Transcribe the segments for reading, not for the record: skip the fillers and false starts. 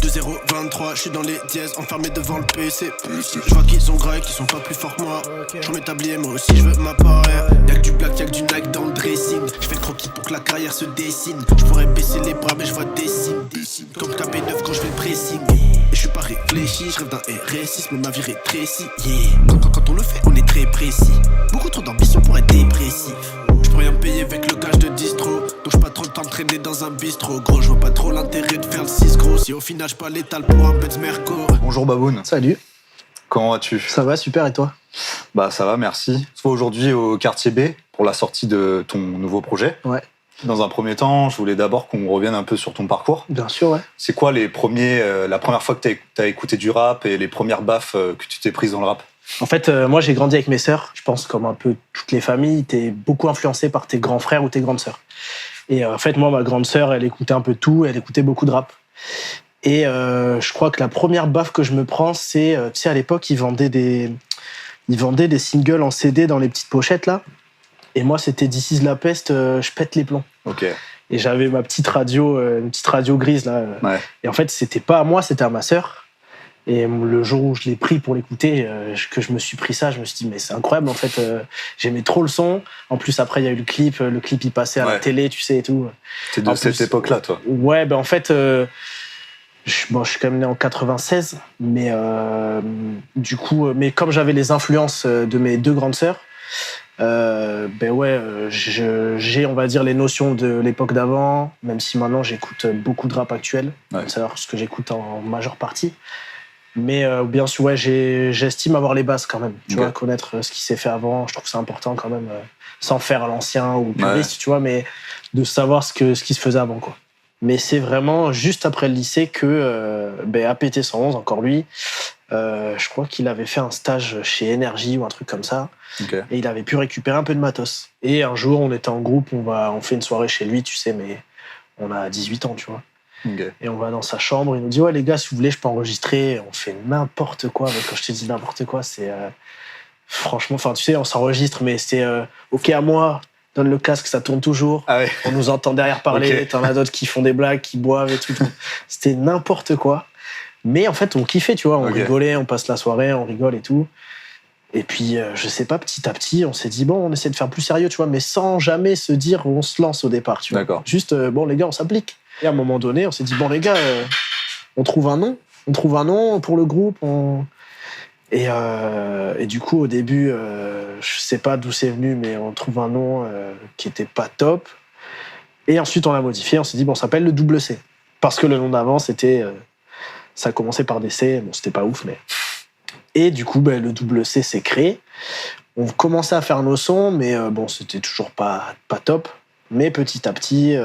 2-0-23, je suis dans les dièses, enfermé devant le PC. Je vois qu'ils sont gras et qu'ils sont pas plus forts que moi. Je m'établis et moi aussi je veux m'apparaître. Y'a que du black, y'a que du Nike dans le dressing. Je fais le croquis pour que la carrière se dessine. Je pourrais baisser les bras mais je vois des signes. Comme KP9 quand je fais le pressing. Et je suis pas réfléchi, je rêve d'un RS6 mais ma vie rétrécit. Quand on le fait, on est très précis. Beaucoup trop d'ambition pour être dépressif. Je peux rien me payer avec le gage de distro. Donc j'ai pas trop le temps de traîner dans un bistrot. Gros, je vois pas trop l'intérêt de faire le 6 gros. Si au final j'suis pas létal pour un Benz Merco. Bonjour Baboun. Salut. Comment vas-tu? Ça va, super, et toi? Bah ça va, merci. On se voit aujourd'hui au quartier B pour la sortie de ton nouveau projet. Ouais. Dans un premier temps, je voulais d'abord qu'on revienne un peu sur ton parcours. Bien sûr, ouais. C'est quoi la première fois que t'as écouté du rap et les premières baffes que tu t'es prises dans le rap? En fait, moi, j'ai grandi avec mes sœurs. Je pense, comme un peu toutes les familles, t'es beaucoup influencé par tes grands frères ou tes grandes sœurs. Et en fait, moi, ma grande sœur, elle écoutait un peu de tout, elle écoutait beaucoup de rap. Et je crois que la première baffe que je me prends, c'est, tu sais, à l'époque, ils vendaient des singles en CD dans les petites pochettes, là. Et moi, c'était This is la peste, je pète les plombs. Ok. Et j'avais ma petite radio, une petite radio grise, là. Ouais. Et en fait, c'était pas à moi, c'était à ma sœur. Et le jour où je l'ai pris pour l'écouter, que je me suis pris ça, je me suis dit, mais c'est incroyable, en fait. J'aimais trop le son. En plus, après, il y a eu le clip il passait à la télé, tu sais, et tout. T'es de cette époque-là, toi? Ouais, ben en fait, je suis quand même né en 96, mais du coup, mais comme j'avais les influences de mes deux grandes sœurs, ben ouais, j'ai, on va dire, les notions de l'époque d'avant, même si maintenant j'écoute beaucoup de rap actuel, c'est ce que j'écoute en majeure partie. Mais bien sûr, ouais, j'estime avoir les bases quand même. Tu vois, connaître ce qui s'est fait avant, je trouve ça important quand même, sans faire à l'ancien ou puriste, tu vois, mais de savoir ce qui se faisait avant, quoi. Mais c'est vraiment juste après le lycée que APT 111, encore lui, je crois qu'il avait fait un stage chez Energy ou un truc comme ça. Okay. Et il avait pu récupérer un peu de matos. Et un jour, on était en groupe, on fait une soirée chez lui, tu sais, mais on a 18 ans, tu vois. Okay. Et on va dans sa chambre, il nous dit, ouais les gars, si vous voulez, je peux enregistrer. On fait n'importe quoi, mais quand je te dis n'importe quoi, c'est franchement, enfin tu sais, on s'enregistre, mais c'est ok à moi, donne le casque, ça tourne toujours. Ah ouais. On nous entend derrière parler, okay. T'en as d'autres qui font des blagues, qui boivent et tout. C'était n'importe quoi. Mais en fait, on kiffait, tu vois, on rigolait, on passe la soirée, on rigole et tout. Et puis, je sais pas, petit à petit, on s'est dit, bon, on essaie de faire plus sérieux, tu vois, mais sans jamais se dire on se lance au départ, tu vois. D'accord. Juste, bon, les gars, on s'applique. Et à un moment donné, on s'est dit, bon, les gars, on trouve un nom. On trouve un nom pour le groupe. Et du coup, au début, je sais pas d'où c'est venu, mais on trouve un nom qui était pas top. Et ensuite, on l'a modifié. On s'est dit, bon, on s'appelle le Double C. Parce que le nom d'avant, c'était... ça commençait par des C. Bon, c'était pas ouf, mais... Et du coup, le Double C s'est créé. On commençait à faire nos sons, mais bon, c'était toujours pas top. Mais petit à petit...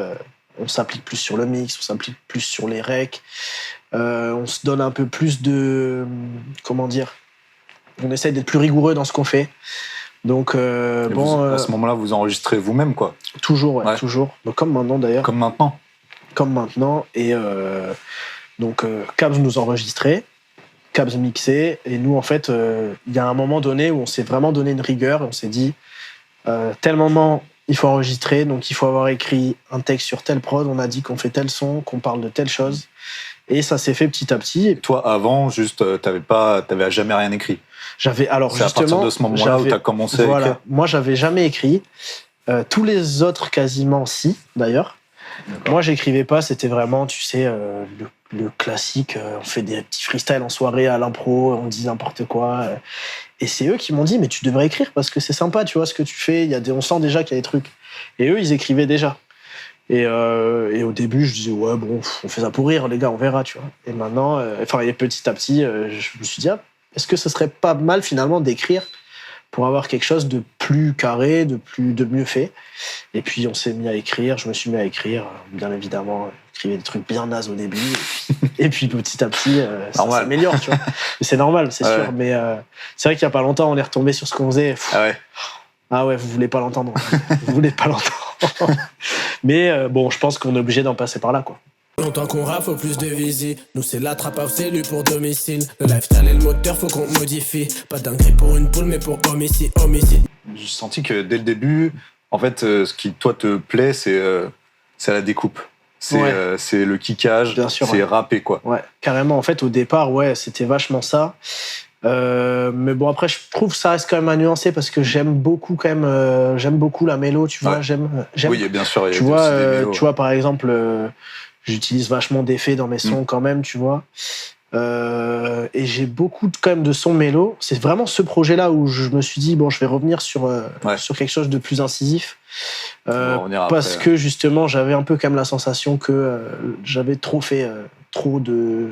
on s'applique plus sur le mix, on s'applique plus sur les recs, on se donne un peu plus de... Comment dire? On essaye d'être plus rigoureux dans ce qu'on fait. Donc, à ce moment-là, vous enregistrez vous-même, quoi? Toujours, ouais, toujours. Donc, comme maintenant, d'ailleurs. Comme maintenant? Comme maintenant. Et donc, Cabs nous enregistrait, Cabs mixait, et nous, en fait, il y a un moment donné où on s'est vraiment donné une rigueur, et on s'est dit, tel moment... il faut enregistrer, donc il faut avoir écrit un texte sur telle prod, on a dit qu'on fait tel son, qu'on parle de telle chose, et ça s'est fait petit à petit. Et toi, avant, juste, t'avais jamais rien écrit? Alors c'est justement, à partir de ce moment-là où t'as commencé à écrire? Moi, j'avais jamais écrit. Tous les autres, quasiment, si, d'ailleurs. D'accord. Moi, j'écrivais pas, c'était vraiment, tu sais, le classique, on fait des petits freestyles en soirée à l'impro, on dit n'importe quoi. Et c'est eux qui m'ont dit, mais tu devrais écrire parce que c'est sympa, tu vois ce que tu fais, on sent déjà qu'il y a des trucs. Et eux, ils écrivaient déjà. Et au début, je disais, ouais, bon, on fait ça pour rire, les gars, on verra, tu vois. Et maintenant, et petit à petit, je me suis dit, est-ce que ce serait pas mal finalement d'écrire pour avoir quelque chose de plus carré, de mieux fait. Et puis on s'est mis à écrire, je me suis mis à écrire, bien évidemment, j'écrivais des trucs bien nazes au début, et puis petit à petit, ça s'améliore, tu vois. Mais c'est normal, c'est sûr, mais c'est vrai qu'il y a pas longtemps, on est retombé sur ce qu'on faisait. Ah ouais, vous voulez pas l'entendre. Vous voulez pas l'entendre. Mais bon, je pense qu'on est obligé d'en passer par là, quoi. Longtemps qu'on rappe, faut plus de visite. Nous c'est la trappe house, c'est lui pour domicile. Le lifestyle et le moteur, faut qu'on modifie. Pas dinguerie pour une poule, mais pour homicide. J'ai senti que dès le début, en fait, ce qui toi te plaît, c'est la découpe. c'est le kickage, Bien sûr, c'est rappé, quoi. Ouais, carrément. En fait, au départ, ouais, c'était vachement ça. Mais bon, après, je trouve que ça reste quand même à nuancer parce que j'aime beaucoup quand même, j'aime beaucoup la mélo, tu vois. Ouais. J'aime. Oui, bien sûr, il y a Tu vois, aussi des mélos. tu vois, par exemple, j'utilise vachement d'effets dans mes sons quand même, tu vois. Et j'ai beaucoup quand même de sons mélo. C'est vraiment ce projet-là où je me suis dit, bon, je vais revenir sur quelque chose de plus incisif. Parce que justement, j'avais un peu quand même la sensation que j'avais trop fait trop de,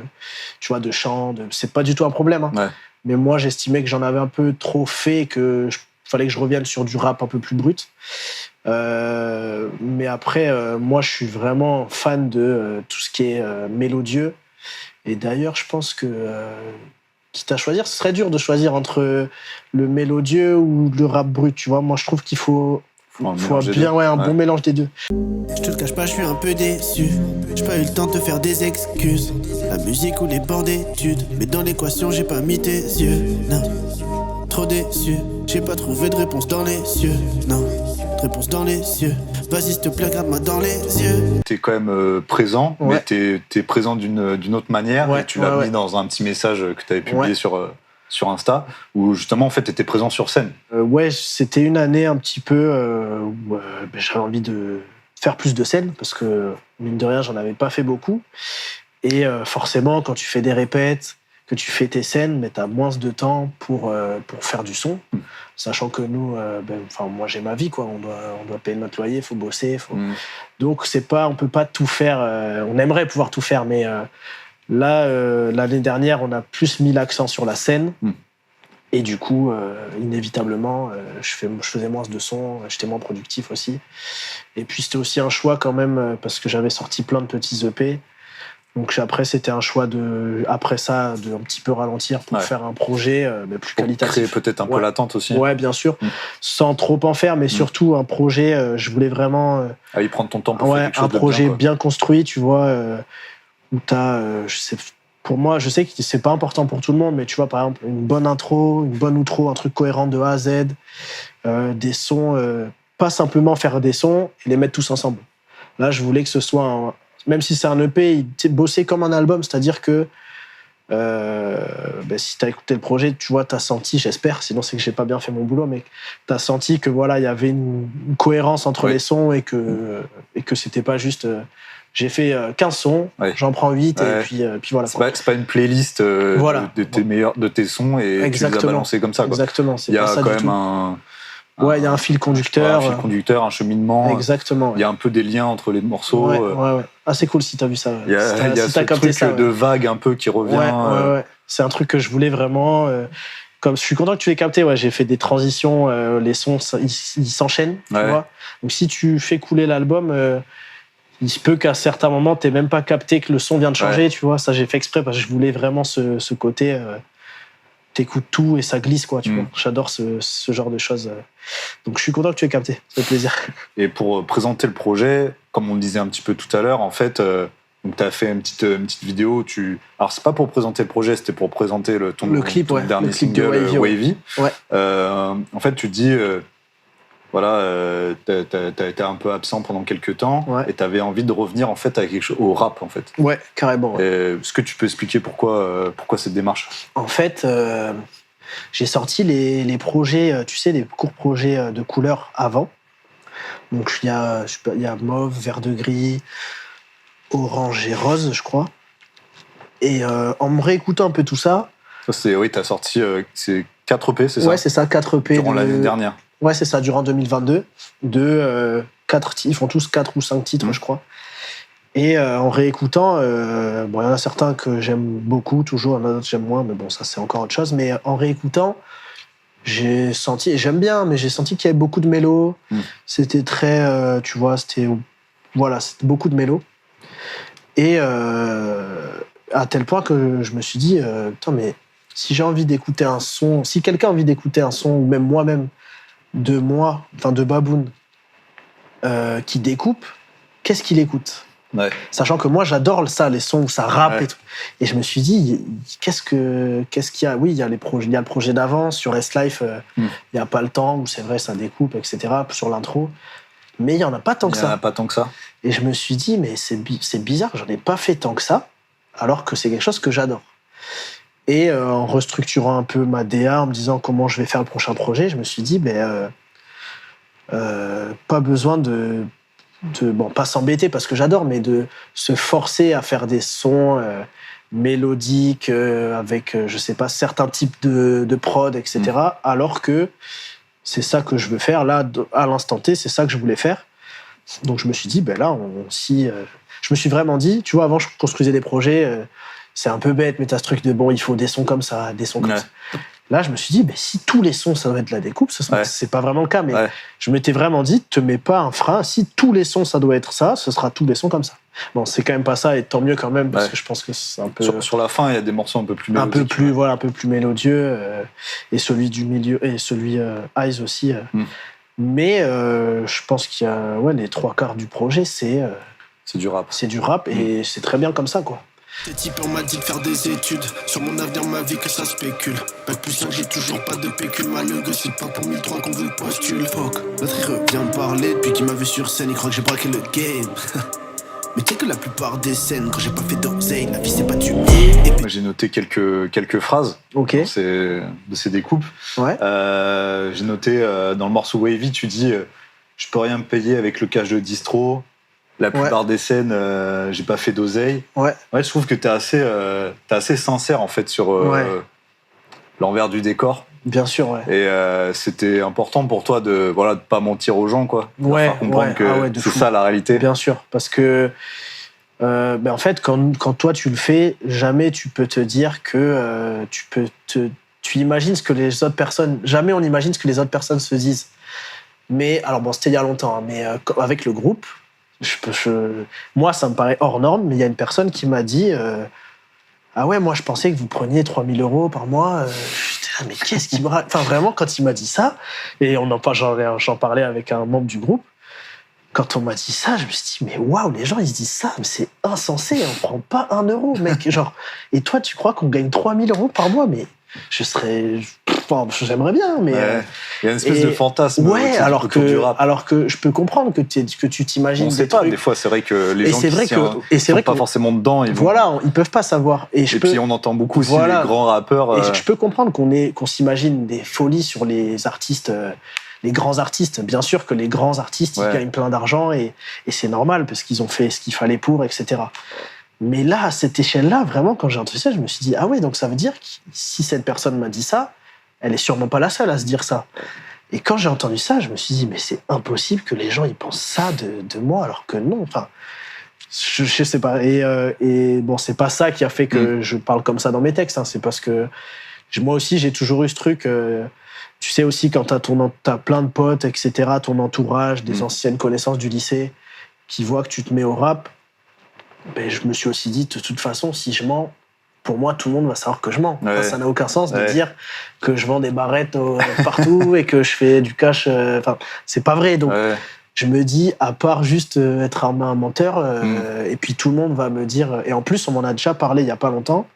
tu vois, de chants. C'est pas du tout un problème, hein. Ouais. Mais moi, j'estimais que j'en avais un peu trop fait, que fallait que je revienne sur du rap un peu plus brut. Mais après, moi, je suis vraiment fan de tout ce qui est mélodieux. Et d'ailleurs, je pense que, quitte à choisir, ce serait dur de choisir entre le mélodieux ou le rap brut, tu vois. Moi, je trouve qu'il faut un bon mélange des deux. Je te le cache pas, je suis un peu déçu. J'ai pas eu le temps de te faire des excuses. La musique ou les bancs d'études, mais dans l'équation, j'ai pas mis tes yeux. Non, trop déçu. J'ai pas trouvé de réponse dans les cieux. Non, de réponse dans les cieux. Vas-y, s'il te plaît, regarde-moi dans les yeux. T'es quand même présent, mais t'es présent d'une autre manière. Et tu l'as mis dans un petit message que t'avais publié sur Insta, où justement, en fait, t'étais présent sur scène. Ouais, c'était une année un petit peu où j'avais envie de faire plus de scènes, parce que, mine de rien, j'en avais pas fait beaucoup. Et forcément, quand tu fais des répètes, que tu fais tes scènes, mais t'as moins de temps pour faire du son. Sachant que nous, moi j'ai ma vie, quoi. On doit payer notre loyer, faut bosser. Donc on peut pas tout faire. On aimerait pouvoir tout faire, mais là, l'année dernière, on a plus mis l'accent sur la scène. Et du coup, inévitablement, je faisais moins de sons, j'étais moins productif aussi. Et puis c'était aussi un choix quand même, parce que j'avais sorti plein de petits EP. Donc après, c'était un choix de un petit peu ralentir pour faire un projet plus qualitatif. Créer peut-être un peu l'attente aussi. Ouais, bien sûr. Sans trop en faire, mais surtout un projet, je voulais vraiment... y prendre ton temps pour faire quelque chose de bien. Un projet bien construit, tu vois, où t'as... pour moi, je sais que c'est pas important pour tout le monde, mais tu vois, par exemple, une bonne intro, une bonne outro, un truc cohérent de A à Z, des sons, pas simplement faire des sons et les mettre tous ensemble. Là, je voulais que ce soit même si c'est un EP, bosser comme un album, c'est-à-dire que si t'as écouté le projet, tu vois, t'as senti, j'espère, sinon c'est que j'ai pas bien fait mon boulot, mais t'as senti que voilà, il y avait une cohérence entre les sons et que c'était pas juste j'ai fait 15 sons, j'en prends 8 et puis voilà. C'est pas une playlist de tes sons et tu les as balancés comme ça, quoi. Exactement, c'est pas ça du tout. Il y a quand même il y a un fil conducteur. Un fil conducteur, un cheminement. Exactement. Il y a un peu des liens entre les morceaux. Ouais. Ah, c'est cool si t'as vu ça. Il y a ce truc de vague un peu qui revient. Ouais. C'est un truc que je voulais vraiment. Comme je suis content que tu l'aies capté. Ouais, j'ai fait des transitions. Les sons, ils s'enchaînent. Tu vois. Donc si tu fais couler l'album, il se peut qu'à certains moments, t'aies même pas capté que le son vient de changer. Tu vois. Ça, j'ai fait exprès parce que je voulais vraiment ce côté. T'écoutes tout et ça glisse, quoi, tu vois. J'adore ce genre de choses. Donc je suis content que tu aies capté, ça fait plaisir. Et pour présenter le projet, comme on le disait un petit peu tout à l'heure, en fait, donc t'as fait une petite vidéo. Alors c'est pas pour présenter le projet, c'était pour présenter ton dernier single Wavy. Ouais. En fait, tu te dis, t'as été un peu absent pendant quelques temps et t'avais envie de revenir en fait à quelque chose, au rap en fait. Ouais, carrément. Ouais. Est-ce que tu peux expliquer pourquoi cette démarche? En fait, j'ai sorti les projets, tu sais, les courts projets de couleurs avant. Donc il y a mauve, vert de gris, orange et rose, je crois. Et en me réécoutant un peu tout ça. T'as sorti c'est 4 EP, c'est ça? Ouais, c'est ça, 4 EP. Durant l'année dernière. Ouais, c'est ça, durant 2022. Ils font tous 4 ou 5 titres, je crois. Et en réécoutant, il y en a certains que j'aime beaucoup, toujours, il y en a d'autres que j'aime moins, mais bon, ça c'est encore autre chose. Mais en réécoutant, j'ai senti, et j'aime bien, mais j'ai senti qu'il y avait beaucoup de mélos. C'était très, tu vois, c'était beaucoup de mélos. Et à tel point que je me suis dit, putain, mais si j'ai envie d'écouter un son, si quelqu'un a envie d'écouter un son, ou même moi-même, de Baboun, qui découpe, qu'est-ce qu'il écoute? Sachant que moi j'adore ça, les sons où ça rappe et tout. Et je me suis dit, qu'est-ce qu'il y a? Oui, il y a le projet d'avant sur S-Life, il n'y a pas le temps, où c'est vrai ça découpe, etc. sur l'intro. mais il n'y en a pas tant que ça. Il n'y en a pas tant que ça. Et je me suis dit, mais c'est bizarre, j'en ai pas fait tant que ça, alors que c'est quelque chose que j'adore. Et en restructurant un peu ma DA, en me disant comment je vais faire le prochain projet, je me suis dit, pas besoin de pas s'embêter parce que j'adore, mais de se forcer à faire des sons mélodiques avec, je sais pas, certains types de prod, etc. Alors que c'est ça que je veux faire. Là, à l'instant T, c'est ça que je voulais faire. Donc je me suis dit, là, je me suis vraiment dit, tu vois, avant, je construisais des projets, c'est un peu bête, mais t'as ce truc de, il faut des sons comme ça, des sons comme ça. Là, je me suis dit, si tous les sons, ça doit être la découpe, c'est pas vraiment le cas, mais je m'étais vraiment dit, te mets pas un frein, si tous les sons, ça doit être ça, ce sera tous les sons comme ça. Bon, c'est quand même pas ça, et tant mieux quand même, parce que je pense que c'est un peu... Sur la fin, il y a des morceaux un peu plus mélodiques. Un peu plus mélodieux, et celui du milieu, et celui Eyes aussi. Mais je pense qu'il y a, les 3/4 du projet, c'est du rap. C'est du rap, et c'est très bien comme ça, quoi. T'es type, on m'a dit de faire des études sur mon avenir, ma vie, que ça spécule. Bac plus 5, j'ai toujours pas de pécule. Malheureux, c'est pas pour 1003 qu'on veut le postule. Fuck, l'autre il revient me parler depuis qu'il m'a vu sur scène. Il croit que j'ai braqué le game. Mais tu sais que la plupart des scènes, quand j'ai pas fait d'oseille, la vie c'est pas du. Moi j'ai noté quelques phrases de ces découpes. J'ai noté dans le morceau Wavy, tu dis je peux rien me payer avec le cash de distro. La plupart des scènes, j'ai pas fait d'oseille. Je trouve que t'es assez sincère en fait sur l'envers du décor. Bien sûr, Et c'était important pour toi de pas mentir aux gens, quoi. De faire comprendre que c'est ça la réalité. Bien sûr, parce que en fait, quand toi tu le fais, jamais tu peux te dire que tu imagines ce que les autres personnes. Jamais on imagine ce que les autres personnes se disent. Mais alors c'était il y a longtemps, mais avec le groupe. Moi, ça me paraît hors norme, mais il y a une personne qui m'a dit ah ouais, moi je pensais que vous preniez 3 000 € par mois. J'étais là, mais qu'est-ce qui me... Enfin, vraiment, quand il m'a dit ça, et j'en parlais avec un membre du groupe, quand on m'a dit ça, je me suis dit, mais waouh, les gens ils se disent ça, mais c'est insensé, on prend pas 1 euro, mec. Genre, et toi, tu crois qu'on gagne 3 000 € par mois, mais j'aimerais bien, mais il y a une espèce de fantasme alors du rap. Alors que je peux comprendre que tu t'imagines. On sait pas, des fois c'est vrai que les gens qui sont pas forcément dedans, ils peuvent pas savoir. Puis on entend beaucoup aussi les grands rappeurs. Et je peux comprendre qu'on s'imagine des folies sur les artistes. Les grands artistes, bien sûr que les grands artistes ils gagnent plein d'argent et c'est normal parce qu'ils ont fait ce qu'il fallait pour, etc. Mais là, à cette échelle-là, vraiment, quand j'ai entendu ça, je me suis dit, ah ouais, donc ça veut dire que si cette personne m'a dit ça, elle est sûrement pas la seule à se dire ça. Et quand j'ai entendu ça, je me suis dit, mais c'est impossible que les gens ils pensent ça de moi, alors que non. Enfin, je sais pas. Et bon, c'est pas ça qui a fait que je parle comme ça dans mes textes. C'est parce que moi aussi, j'ai toujours eu ce truc. Tu sais aussi, quand t'as plein de potes, etc., ton entourage, des anciennes connaissances du lycée, qui voient que tu te mets au rap, je me suis aussi dit, de toute façon, si je mens, pour moi, tout le monde va savoir que je mens. Enfin, ça n'a aucun sens de dire que je vends des barrettes partout et que je fais du cash. C'est pas vrai. Donc, je me dis, à part juste être un menteur, et puis tout le monde va me dire... Et en plus, on m'en a déjà parlé il y a pas longtemps.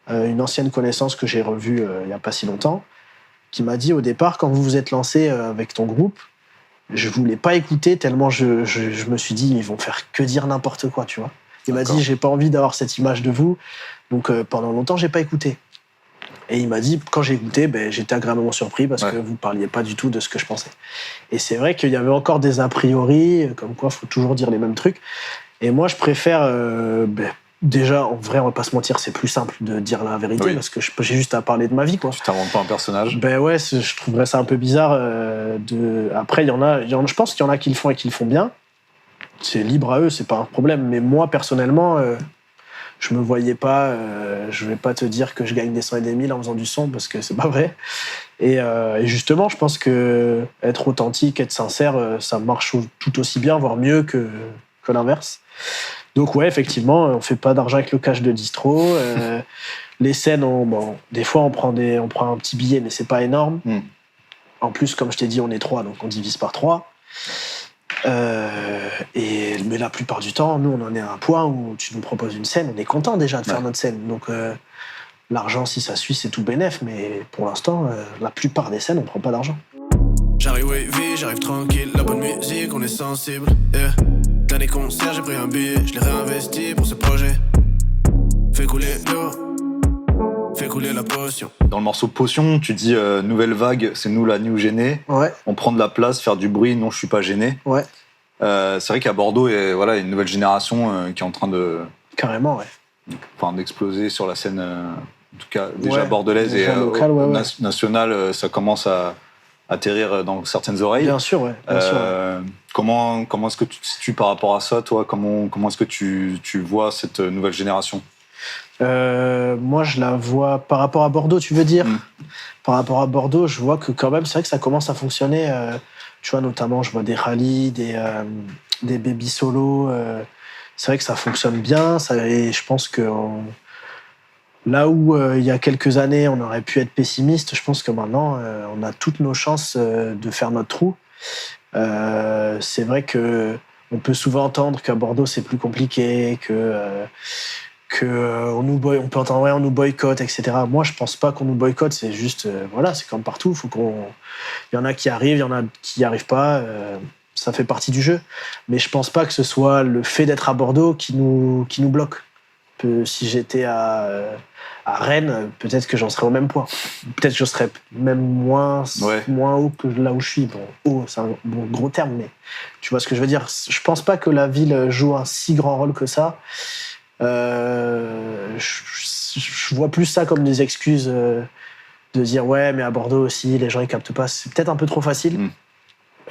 Une ancienne connaissance que j'ai revue il y a pas si longtemps, qui m'a dit au départ, quand vous vous êtes lancé avec ton groupe, je voulais pas écouter tellement je me suis dit, ils vont faire que dire n'importe quoi, tu vois. Il m'a dit, j'ai pas envie d'avoir cette image de vous. Donc pendant longtemps, j'ai pas écouté. Et il m'a dit, quand j'ai écouté, j'étais agréablement surpris parce que vous parliez pas du tout de ce que je pensais. Et c'est vrai qu'il y avait encore des a priori, comme quoi il faut toujours dire les mêmes trucs. Et moi, je préfère... déjà, en vrai, on va pas se mentir, c'est plus simple de dire la vérité parce que j'ai juste à parler de ma vie, quoi. Tu t'inventes pas un personnage. Je trouverais ça un peu bizarre. Après, je pense qu'il y en a qui le font et qui le font bien. C'est libre à eux, c'est pas un problème. Mais moi, personnellement, je me voyais pas. Je vais pas te dire que je gagne des 100 et des 1000 en faisant du son parce que c'est pas vrai. Et justement, je pense que être authentique, être sincère, ça marche tout aussi bien, voire mieux que l'inverse. Donc ouais, effectivement, on fait pas d'argent avec le cash de distro. Les scènes, des fois on prend un petit billet, mais c'est pas énorme. En plus, comme je t'ai dit, on est 3, donc on divise par 3. Mais la plupart du temps, nous, on en est à un point où tu nous proposes une scène, on est content déjà de faire notre scène. Donc l'argent, si ça suit, c'est tout bénef, mais pour l'instant, la plupart des scènes, on prend pas d'argent. J'arrive wavy, j'arrive tranquille, la bonne musique, on est sensible. Yeah. Dernier concert, j'ai pris un billet, je l'ai réinvesti pour ce projet. Fais couler l'eau, fais couler la potion. Dans le morceau Potion, tu dis nouvelle vague, c'est nous la new gênée. Ouais. On prend de la place, faire du bruit, non, je suis pas gêné. Ouais. C'est vrai qu'à Bordeaux, il y a une nouvelle génération qui est en train de. Carrément, ouais. Enfin, d'exploser sur la scène, en tout cas déjà Ouais, bordelaise déjà et locale, nationale, ça commence à atterrir dans certaines oreilles. Bien sûr, ouais. Bien sûr. Comment est-ce que tu te situes par rapport à ça, toi? Comment est-ce que tu vois cette nouvelle génération? Moi, je la vois par rapport à Bordeaux, tu veux dire? Par rapport à Bordeaux, je vois que quand même, c'est vrai que ça commence à fonctionner. Tu vois, notamment, je vois des rallyes, des baby solos. C'est vrai que ça fonctionne bien. Et je pense que là où il y a quelques années, on aurait pu être pessimiste, je pense que maintenant, on a toutes nos chances de faire notre trou. C'est vrai que on peut souvent entendre qu'à Bordeaux, c'est plus compliqué, on peut entendre on nous boycotte, etc. Moi, je pense pas qu'on nous boycotte, c'est juste, c'est comme partout. Il y en a qui arrivent, il y en a qui n'y arrivent pas. Ça fait partie du jeu. Mais je pense pas que ce soit le fait d'être à Bordeaux qui nous bloque. Si j'étais à Rennes, peut-être que j'en serais au même point. Peut-être que je serais même moins haut que là où je suis. Bon, haut, c'est un gros terme, mais tu vois ce que je veux dire. Je pense pas que la ville joue un si grand rôle que ça. Je vois plus ça comme des excuses de dire ouais, mais à Bordeaux aussi, les gens ils captent pas. C'est peut-être un peu trop facile.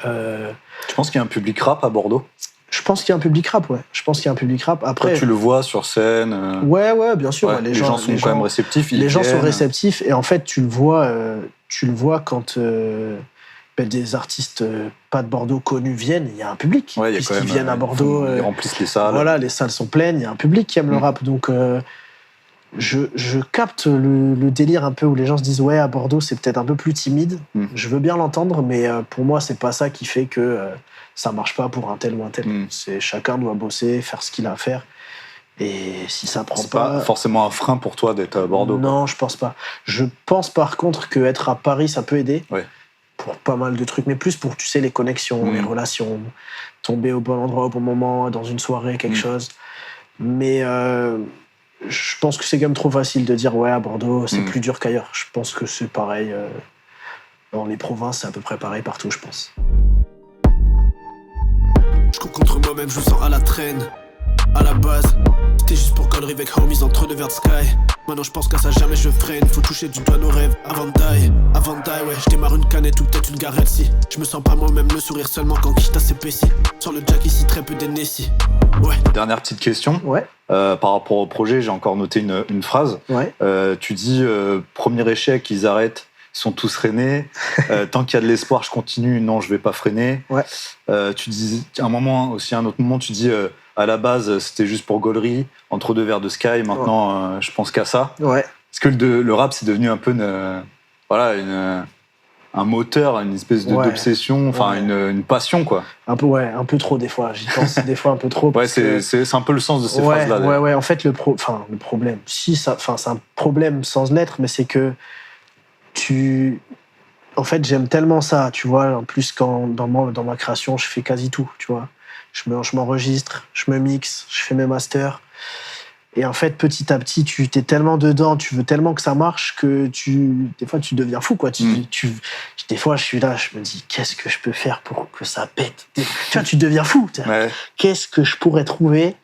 Tu penses qu'il y a un public rap à Bordeaux? Je pense qu'il y a un public rap, ouais. Je pense qu'il y a un public rap. Après, toi, tu le vois sur scène. Ouais, bien sûr. Ouais, les gens sont quand même réceptifs. Les gens sont réceptifs et en fait, tu le vois quand des artistes pas de Bordeaux connus viennent, il y a un public. Ouais, puisqu'ils viennent à Bordeaux. Ils remplissent les salles. Voilà, les salles sont pleines, il y a un public qui aime le rap. Donc, je capte le délire un peu où les gens se disent ouais, à Bordeaux, c'est peut-être un peu plus timide. Je veux bien l'entendre, mais pour moi, c'est pas ça qui fait que ça marche pas pour un tel ou un tel. C'est chacun doit bosser, faire ce qu'il a à faire. Et si ça prend c'est pas forcément un frein pour toi d'être à Bordeaux. Non, je pense pas. Je pense par contre qu'être à Paris, ça peut aider. Ouais. Pour pas mal de trucs, mais plus pour, tu sais, les connexions, les relations, tomber au bon endroit au bon moment, dans une soirée, quelque chose. Mais je pense que c'est quand même trop facile de dire ouais, à Bordeaux, c'est plus dur qu'ailleurs. Je pense que c'est pareil. Dans les provinces, c'est à peu près pareil partout, je pense. Je cours contre moi-même, je me sens à la traîne. À la base, c'était juste pour connerie avec homies entre deux verres de sky. Maintenant je pense qu'à ça jamais je freine. Faut toucher du doigt nos rêves avant de die. Avant de die, ouais, je démarre une canette ou peut-être une garette si je me sens pas moi-même, le sourire seulement quand quitte à s'épaissit. Sur le jack ici, très peu d'énécie. Ouais. Dernière petite question. Ouais. Par rapport au projet, j'ai encore noté une phrase. Ouais. Tu dis premier échec, ils arrêtent. Ils sont tous rennais. Tant qu'il y a de l'espoir, je continue. Non, je vais pas freiner. Ouais. Tu dis un autre moment, tu dis à la base, c'était juste pour gaulerie, entre deux verres de Sky. Maintenant, je pense qu'à ça. Ouais. Est-ce que le rap, c'est devenu un peu un moteur, une espèce d'obsession, enfin une passion, quoi. Un peu trop des fois. J'y pense des fois un peu trop. Ouais, c'est un peu le sens de ces phrases-là. Ouais. En fait, le problème, c'est un problème sans l'être, mais c'est que en fait, j'aime tellement ça, tu vois. En plus, quand dans ma création, je fais quasi tout, tu vois. Je m'enregistre, je me mixe, je fais mes masters. Et en fait, petit à petit, tu t'es tellement dedans, tu veux tellement que ça marche que des fois, tu deviens fou, quoi. Des fois, je suis là, je me dis, qu'est-ce que je peux faire pour que ça pète? Tu vois, tu deviens fou. Ouais. Qu'est-ce que je pourrais trouver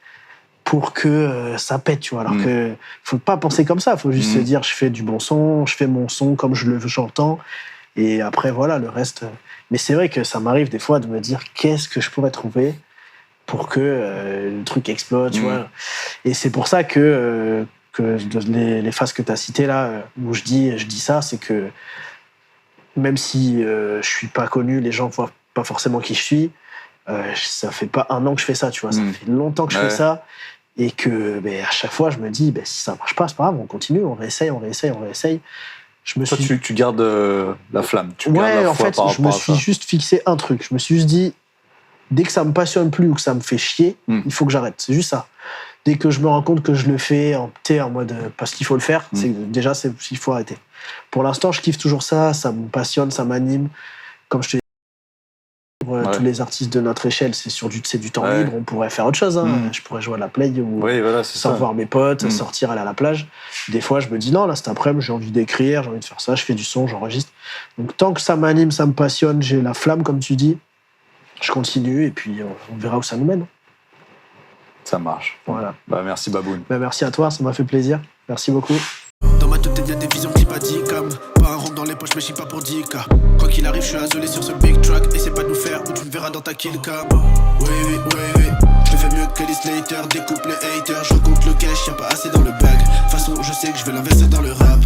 pour que ça pète, tu vois. Alors que faut pas penser comme ça, faut juste se dire, je fais du bon son, je fais mon son comme j'entends. Et après, voilà, le reste. Mais c'est vrai que ça m'arrive des fois de me dire, qu'est-ce que je pourrais trouver pour que le truc explose, tu vois. Et c'est pour ça que les phases que tu as citées là, où je dis ça, c'est que même si je suis pas connu, les gens voient pas forcément qui je suis, ça fait pas un an que je fais ça, tu vois. Ça fait longtemps que je fais ça. Et que à chaque fois, je me dis, si ça marche pas, c'est pas grave, on continue, on réessaye. Tu gardes la flamme. Tu gardes la en foi fait, par je me suis juste fixé un truc. Je me suis juste dit, dès que ça me passionne plus ou que ça me fait chier, il faut que j'arrête. C'est juste ça. Dès que je me rends compte que je le fais en mode parce qu'il faut le faire, il faut arrêter. Pour l'instant, je kiffe toujours ça me passionne, ça m'anime. Comme je te pour tous les artistes de notre échelle, c'est du temps libre, on pourrait faire autre chose. Hein. Je pourrais jouer à la play ou sans voir mes potes, sortir, aller à la plage. Des fois, je me dis non, là cet après-midi, j'ai envie d'écrire, j'ai envie de faire ça, je fais du son, j'enregistre. Donc tant que ça m'anime, ça me passionne, j'ai la flamme, comme tu dis, je continue et puis on verra où ça nous mène. Ça marche. Voilà. Merci Baboun. Merci à toi, ça m'a fait plaisir. Merci beaucoup. Dans ma tête, y'a des visions clipatiques. Pas un rond dans les poches, mais j'y pas pour 10K. Quoi qu'il arrive, je suis isolé sur ce big track. Essaie pas de nous faire ou tu me verras dans ta kill cam. Oui. Je fais mieux que les Slater, découpe les haters. Je recompte le cash, y'a pas assez dans le bag. De toute façon, je sais que je vais l'investir dans le rap.